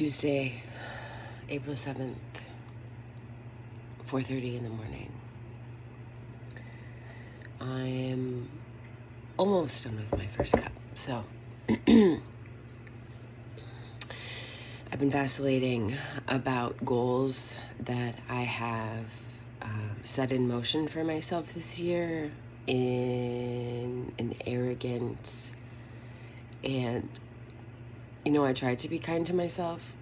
Tuesday, April 7th, 4:30 in the morning. I'm almost done with my first cup, so I've been vacillating about goals that I have set in motion for myself this year in an arrogant and, I tried to be kind to myself,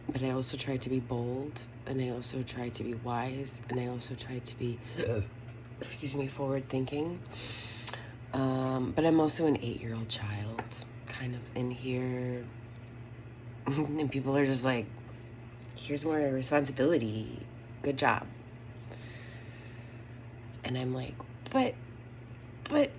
but I also tried to be bold, and I also tried to be wise, and I also tried to be, forward thinking. But I'm also an 8-year-old child, kind of in here, and people are just like, here's more responsibility, good job. And I'm like, but, okay,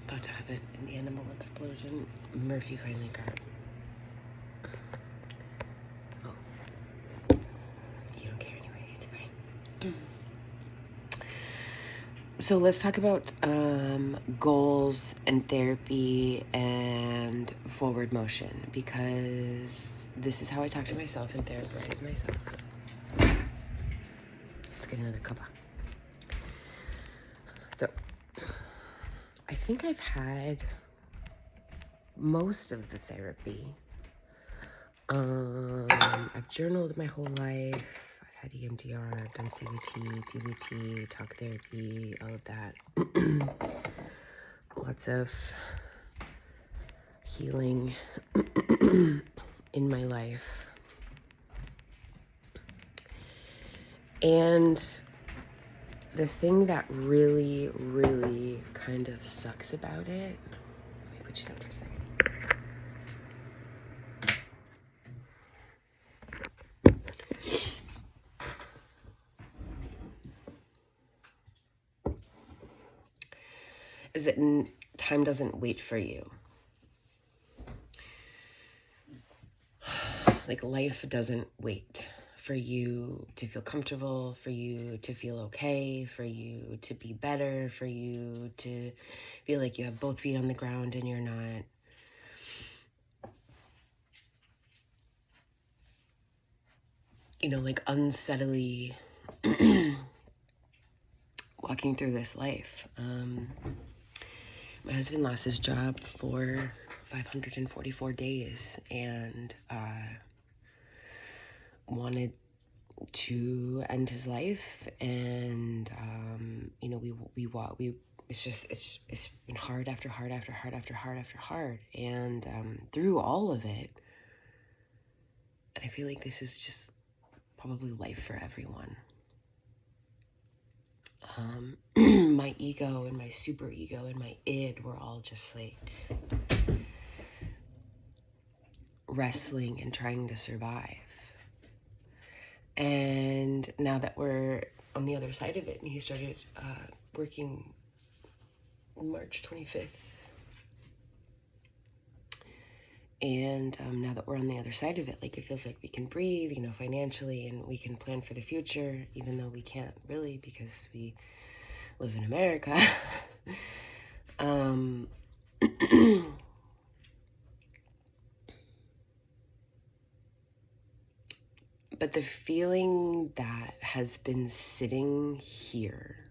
about to have an animal explosion. Murphy finally got, you don't care anyway, it's fine. So let's talk about goals and therapy and forward motion, because this is how I talk to myself and therapize myself. Let's get another cuppa. So I think I've had most of the therapy. I've journaled my whole life. I've had EMDR, I've done CBT, DBT, talk therapy, all of that. Lots of healing in my life. And the thing that really, really kind of sucks about it, let me put you down for a second. Is that time doesn't wait for you. Like, life doesn't wait for you to feel comfortable, for you to feel okay, for you to be better, for you to feel like you have both feet on the ground and you're not. Like unsteadily walking through this life. My husband lost his job for 544 days and wanted to end his life, and it's been hard after hard after hard after hard after hard, and through all of it, I feel like this is just probably life for everyone. My ego and my super ego and my id were all just like wrestling and trying to survive. And now that we're on the other side of it, and he started working March 25th. And now that we're on the other side of it, like, it feels like we can breathe, financially, and we can plan for the future, even though we can't really because we live in America. But the feeling that has been sitting here,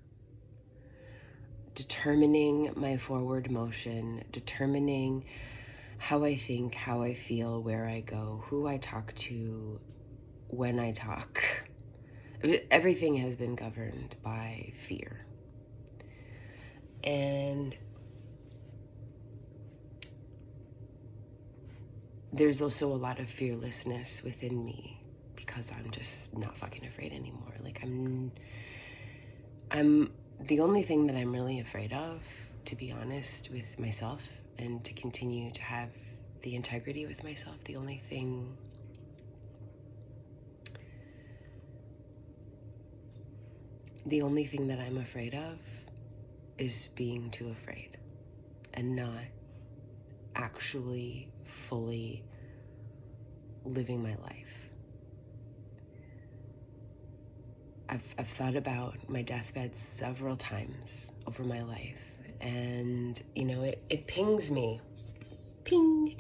determining my forward motion, determining how I think, how I feel, where I go, who I talk to, when I talk, everything has been governed by fear. And there's also a lot of fearlessness within me because I'm just not fucking afraid anymore. Like, I'm the only thing that I'm really afraid of, to be honest with myself, and to continue to have the integrity with myself, the only thing that I'm afraid of is being too afraid and not actually fully living my life. I've thought about my deathbed several times over my life, and it pings me, ping.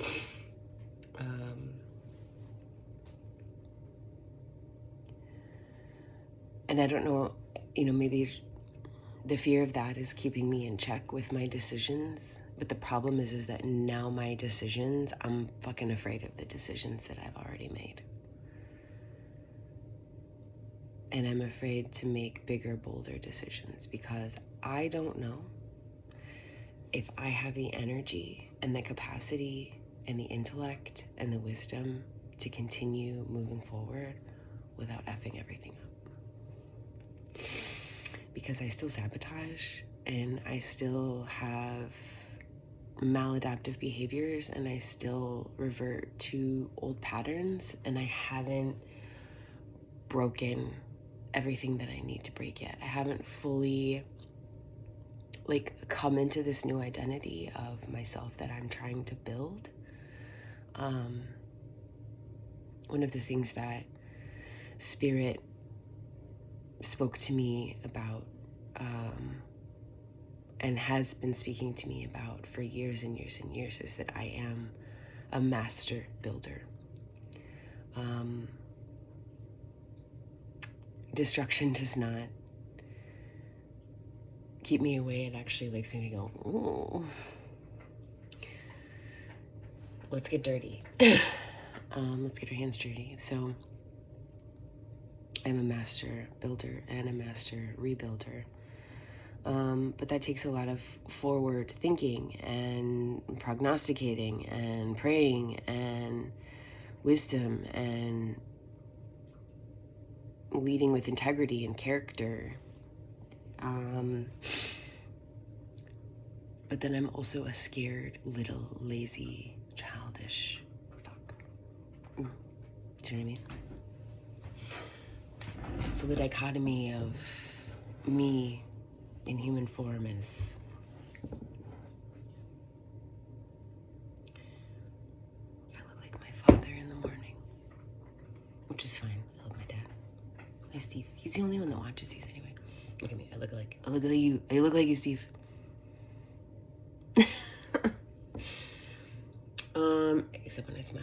And I don't know, maybe the fear of that is keeping me in check with my decisions. But the problem is that now my decisions, I'm fucking afraid of the decisions that I've already made. And I'm afraid to make bigger, bolder decisions because I don't know if I have the energy and the capacity and the intellect and the wisdom to continue moving forward without effing everything up. Because I still sabotage and I still have maladaptive behaviors and I still revert to old patterns and I haven't broken everything that I need to break yet. I haven't fully come into this new identity of myself that I'm trying to build. One of the things that Spirit spoke to me about and has been speaking to me about for years and years and years is that I am a master builder. Destruction does not keep me away. It actually makes me go, ooh. Let's get dirty. Let's get our hands dirty. So I'm a master builder and a master rebuilder. But that takes a lot of forward thinking and prognosticating and praying and wisdom and leading with integrity and character. But then I'm also a scared, little, lazy, childish fuck. Do you know what I mean? So the dichotomy of me in human form is I look like my father in the morning, which is fine. I love my dad. Hi, Steve. He's the only one that watches these anyway. Look at me. I look like you. I look like you, Steve. Except when I smile.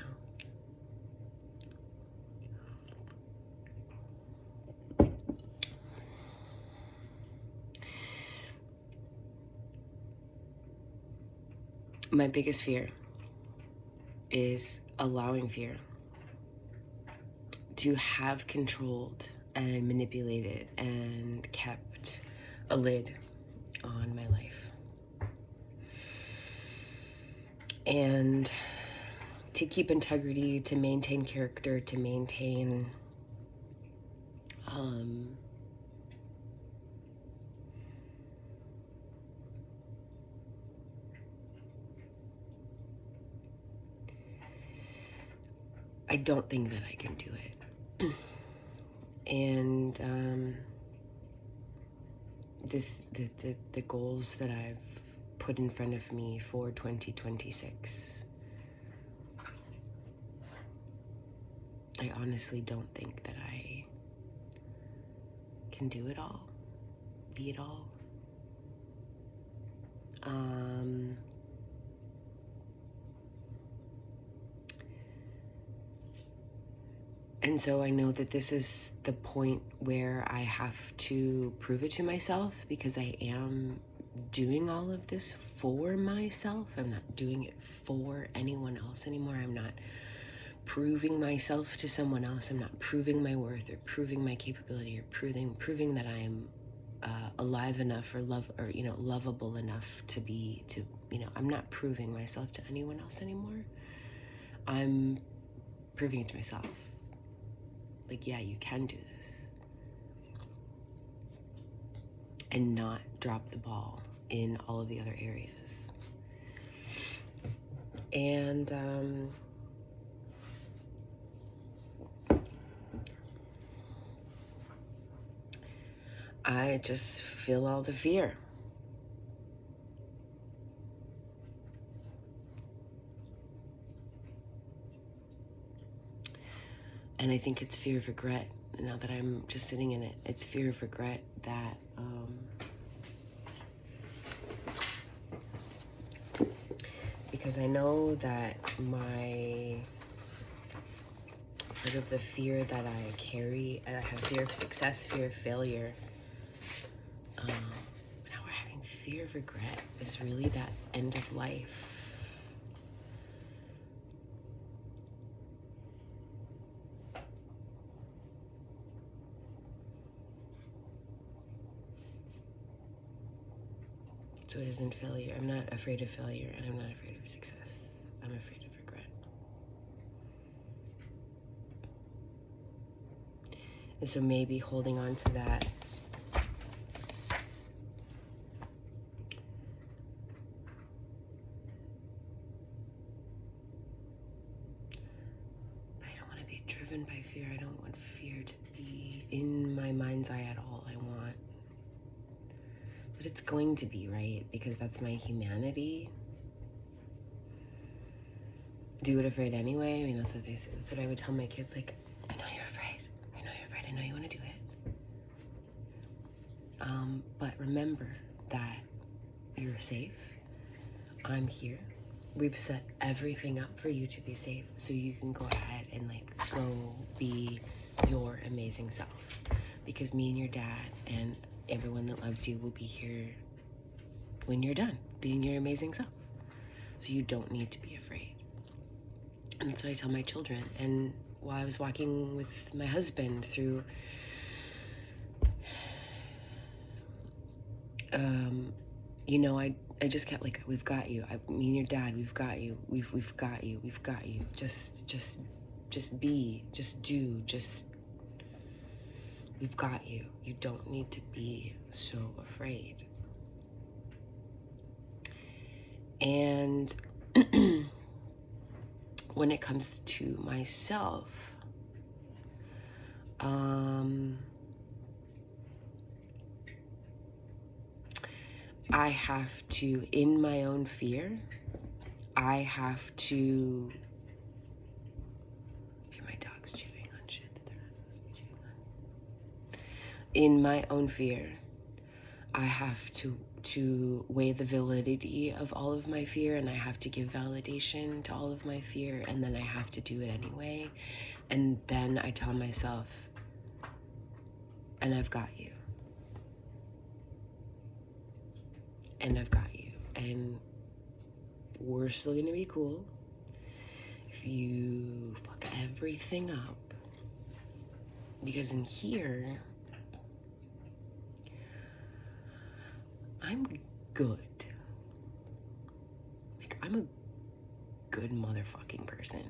My biggest fear is allowing fear to have controlled and manipulated and kept a lid on my life. And to keep integrity, to maintain character, to maintain I don't think that I can do it. And the goals that I've put in front of me for 2026, I honestly don't think that I can do it all, be it all. And so I know that this is the point where I have to prove it to myself because I am doing all of this for myself. I'm not doing it for anyone else anymore. I'm not proving myself to someone else. I'm not proving my worth or proving my capability or proving that I am alive enough or lovable enough to I'm not proving myself to anyone else anymore. I'm proving it to myself. Like, yeah, you can do this. And not drop the ball in all of the other areas. And I just feel all the fear. And I think it's fear of regret. now that I'm just sitting in it. It's fear of regret that because I know that part of the fear that I carry, I have fear of success, fear of failure. Now we're having fear of regret is really that end of life. So it isn't failure. I'm not afraid of failure, and I'm not afraid of success. I'm afraid of regret. And so maybe holding on to that driven by fear. I don't want fear to be in my mind's eye at all. But it's going to be, right? Because that's my humanity. Do it afraid anyway. I mean, that's what they say. That's what I would tell my kids. Like, I know you're afraid. I know you're afraid. I know you want to do it. But remember that you're safe. I'm here. We've set everything up for you to be safe, so you can go ahead and like go be your amazing self. Because me and your dad and everyone that loves you will be here when you're done being your amazing self. So you don't need to be afraid. And that's what I tell my children. And while I was walking with my husband through I just kept like, we've got you. Me and your dad, we've got you. We've got you. We've got you. Just be, just do, we've got you. You don't need to be so afraid. And when it comes to myself, I have to, in my own fear, I have to, hear my dog's chewing on shit that they're not supposed to be chewing on. In my own fear, I have to weigh the validity of all of my fear, and I have to give validation to all of my fear, and then I have to do it anyway. And then I tell myself, and I've got you. And I've got you. And we're still gonna be cool. If you fuck everything up, because in here, I'm good. Like, I'm a good motherfucking person.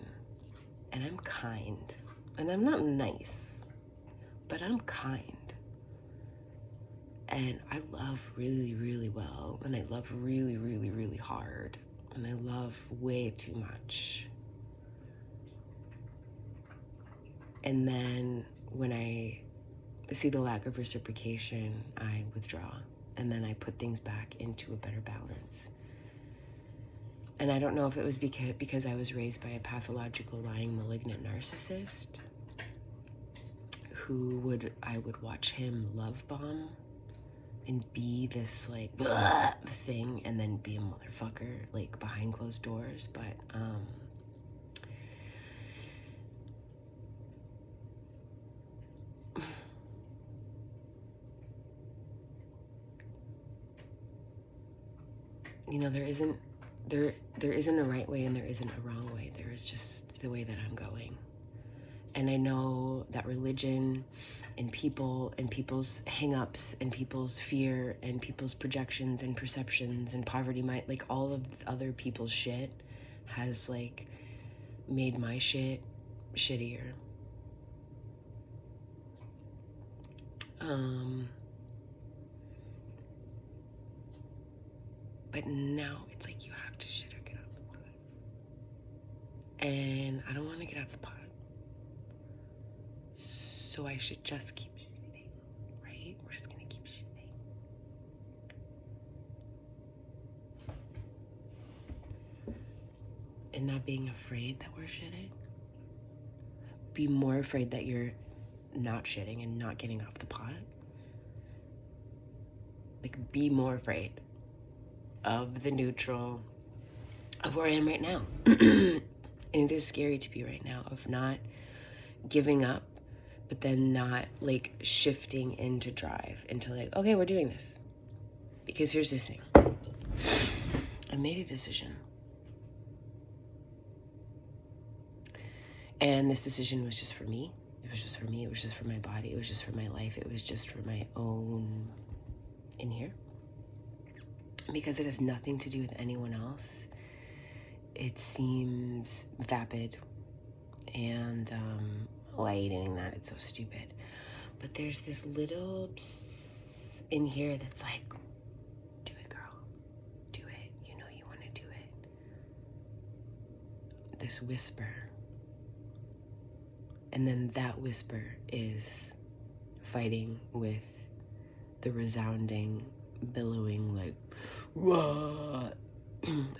And I'm kind. And I'm not nice, but I'm kind. And I love really, really well. And I love really, really, really hard. And I love way too much. And then when I see the lack of reciprocation, I withdraw. And then I put things back into a better balance. And I don't know if it was because I was raised by a pathological, lying, malignant narcissist I would watch him love bomb and be this like thing, and then be a motherfucker like behind closed doors. But there isn't a right way and there isn't a wrong way. There is just the way that I'm going. And I know that religion and people and people's hang-ups and people's fear and people's projections and perceptions and poverty, like all of other people's shit has like made my shit shittier. But now it's like you have to shit or get out the pot. And I don't want to get out the pot. So I should just keep shitting, right? We're just gonna keep shitting. And not being afraid that we're shitting. Be more afraid that you're not shitting and not getting off the pot. Like, be more afraid of the neutral, of where I am right now. And it is scary to be right now, of not giving up, but then not like shifting into drive, into like, okay, we're doing this. Because here's this thing. I made a decision. And this decision was just for me. It was just for me. It was just for my body. It was just for my life. It was just for my own in here. Because it has nothing to do with anyone else. It seems vapid. And why are you doing that? It's so stupid. But there's this little psst in here that's like, do it, girl. Do it. You know you want to do it. This whisper. And then that whisper is fighting with the resounding, billowing, like, wah,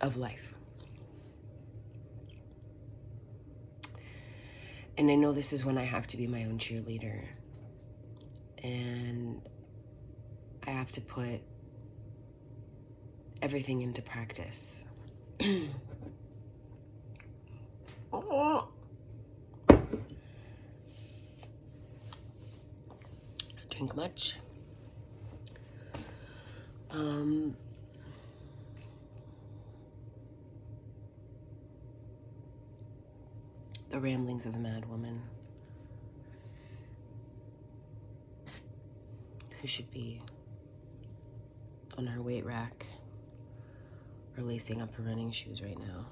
of life. And I know this is when I have to be my own cheerleader. And I have to put everything into practice. Drink much. The ramblings of a mad woman who should be on her weight rack or lacing up her running shoes right now.